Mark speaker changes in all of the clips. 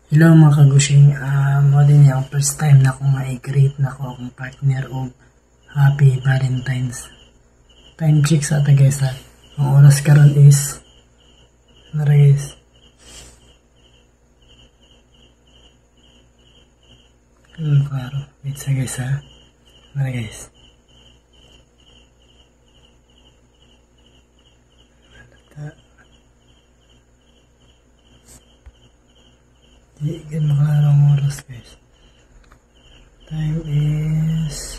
Speaker 1: Hello mga kagushing, mo din yung first time na akong ma-greet na ako akong partner o Happy Valentine's. Time check sa ata guys ha. Ang oras karon is nara guys. Klaro. Wait sa guys ha. Nara guys. Di gan makalarang oras guys. Time is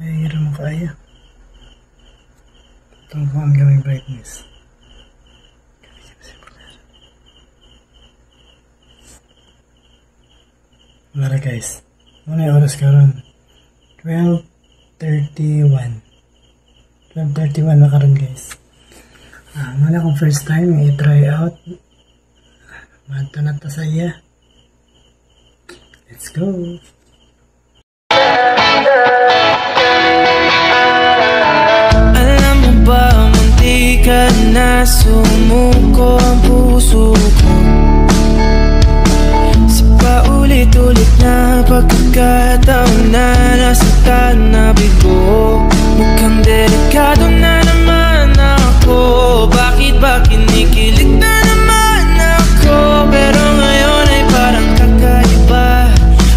Speaker 1: ay hirap kaya. Itong phone gaming brightness. Wala guys. Ano yung oras karon? 12:31. 12:31 na karon guys. Wala akong first time i-try out. Manto na ta saya. Let's go.
Speaker 2: Alam mo ba, munti ka na sumuko ang puso ko sa paulit-ulit na pagkakataon na nasaktan na bigo. Mukhang delikado na naman ako. Bakit ba kinikilig na naman ako? Pero ngayon ay parang kakaiba.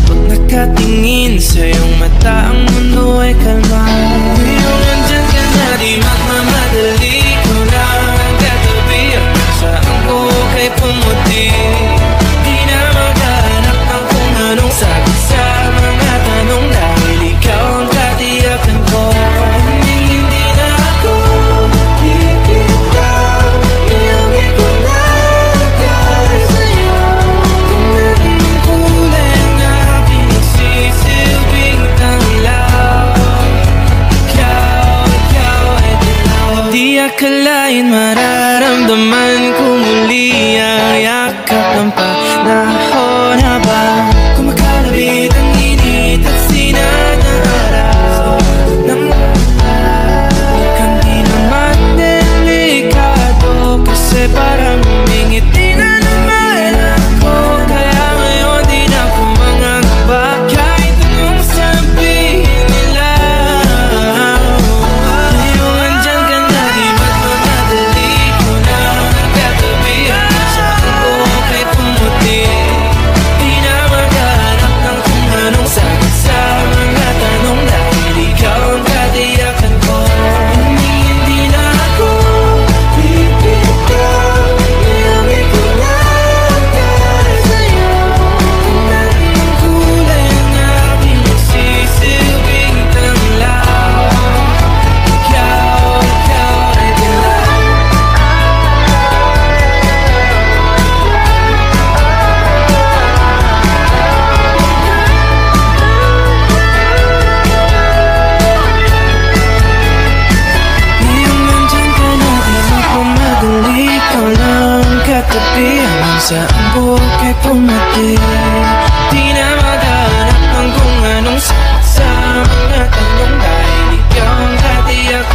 Speaker 2: Pag nakatingin sa iyong mata, ang mundo ay kalma. Ngayong nandyan ka na, di magmamadali ko lang ang katabi. Saan ko kay pumuti? Di na maghanap ng kung anong sagot sa mga tanong, dahil ikaw ang katiyakan ko. Hindi na ako bibitaw. Iyong ikunagay sa'yo. Kung anong kulay ang aking nagsisilbing tanglaw. Ikaw ay dilaw. Di akalain mararamdaman ko muli ang yakap ng panahon habang kumakalabit ang init at sinag ng araw ng mukhang di naman delikado, kasi parang humingiti na naman ako. Kaya ngayon di na ako mangangamba kahit anong sabihin nila. Ngayong andyan ka na, di magmamadali ko na nagkatabi. Saan ko kay pumuti? Di na maghanap ng kung anong sagot sa mga tanong, dahil ikaw ang katiyakan ko. Hindi na ako bibitaw. Iyong ikunagay sa'yo. Kung anong kulay ang aking nagsisilbing tanglaw. Ikaw ay dilaw. Ngayong nandyan ka na, di magmamadali, ikaw lang ang katabi. Hanggang saan buhok ay pumati. Di na maghanap ng kung anong sagot sa mga tanong, dahil ikaw ang katiyak